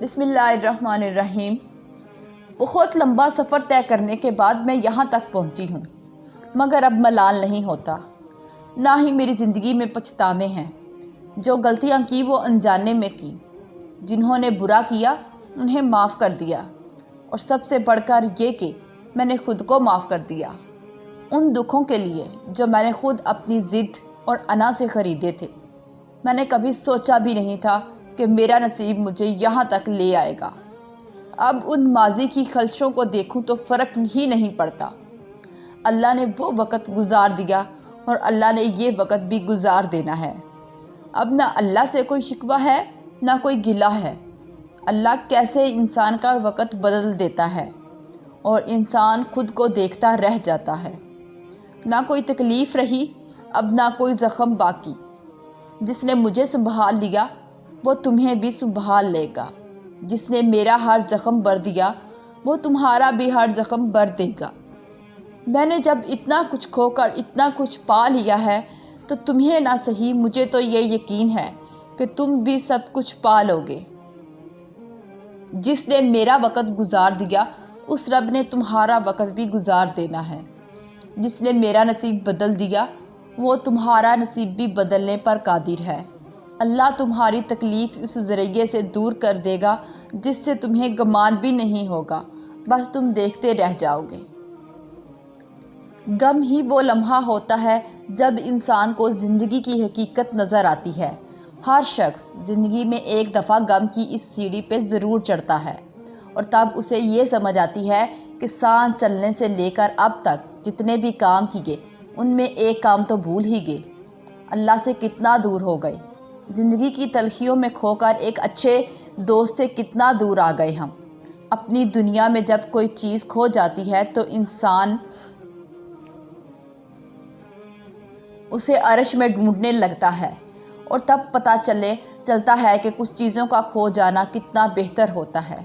بسم اللہ الرحمن الرحیم۔ بہت لمبا سفر طے کرنے کے بعد میں یہاں تک پہنچی ہوں، مگر اب ملال نہیں ہوتا، نہ ہی میری زندگی میں پچھتاوے ہیں۔ جو غلطیاں کی وہ انجانے میں کی، جنہوں نے برا کیا انہیں معاف کر دیا، اور سب سے بڑھ کر یہ کہ میں نے خود کو معاف کر دیا، ان دکھوں کے لیے جو میں نے خود اپنی ضد اور انا سے خریدے تھے۔ میں نے کبھی سوچا بھی نہیں تھا کہ میرا نصیب مجھے یہاں تک لے آئے گا۔ اب ان ماضی کی خلشوں کو دیکھوں تو فرق ہی نہیں پڑتا۔ اللہ نے وہ وقت گزار دیا اور اللہ نے یہ وقت بھی گزار دینا ہے۔ اب نہ اللہ سے کوئی شکوہ ہے نہ کوئی گلہ ہے۔ اللہ کیسے انسان کا وقت بدل دیتا ہے اور انسان خود کو دیکھتا رہ جاتا ہے۔ نہ کوئی تکلیف رہی، اب نہ کوئی زخم باقی۔ جس نے مجھے سنبھال لیا وہ تمہیں بھی سنبھال لے گا۔ جس نے میرا ہر زخم بھر دیا وہ تمہارا بھی ہر زخم بھر دے گا۔ میں نے جب اتنا کچھ کھو کر اتنا کچھ پا لیا ہے تو تمہیں نہ صحیح مجھے تو یہ یقین ہے کہ تم بھی سب کچھ پا لو گے۔ جس نے میرا وقت گزار دیا اس رب نے تمہارا وقت بھی گزار دینا ہے۔ جس نے میرا نصیب بدل دیا وہ تمہارا نصیب بھی بدلنے پر قادر ہے۔ اللہ تمہاری تکلیف اس ذریعے سے دور کر دے گا جس سے تمہیں گمان بھی نہیں ہوگا، بس تم دیکھتے رہ جاؤ گے۔ غم ہی وہ لمحہ ہوتا ہے جب انسان کو زندگی کی حقیقت نظر آتی ہے۔ ہر شخص زندگی میں ایک دفعہ غم کی اس سیڑھی پہ ضرور چڑھتا ہے، اور تب اسے یہ سمجھ آتی ہے کہ سانس چلنے سے لے کر اب تک جتنے بھی کام کیے ان میں ایک کام تو بھول ہی گئے، اللہ سے کتنا دور ہو گئے۔ زندگی کی تلخیوں میں کھو کر ایک اچھے دوست سے کتنا دور آ گئے ہم۔ اپنی دنیا میں جب کوئی چیز کھو جاتی ہے تو انسان اسے عرش میں ڈھونڈنے لگتا ہے، اور تب پتہ چلتا ہے کہ کچھ چیزوں کا کھو جانا کتنا بہتر ہوتا ہے۔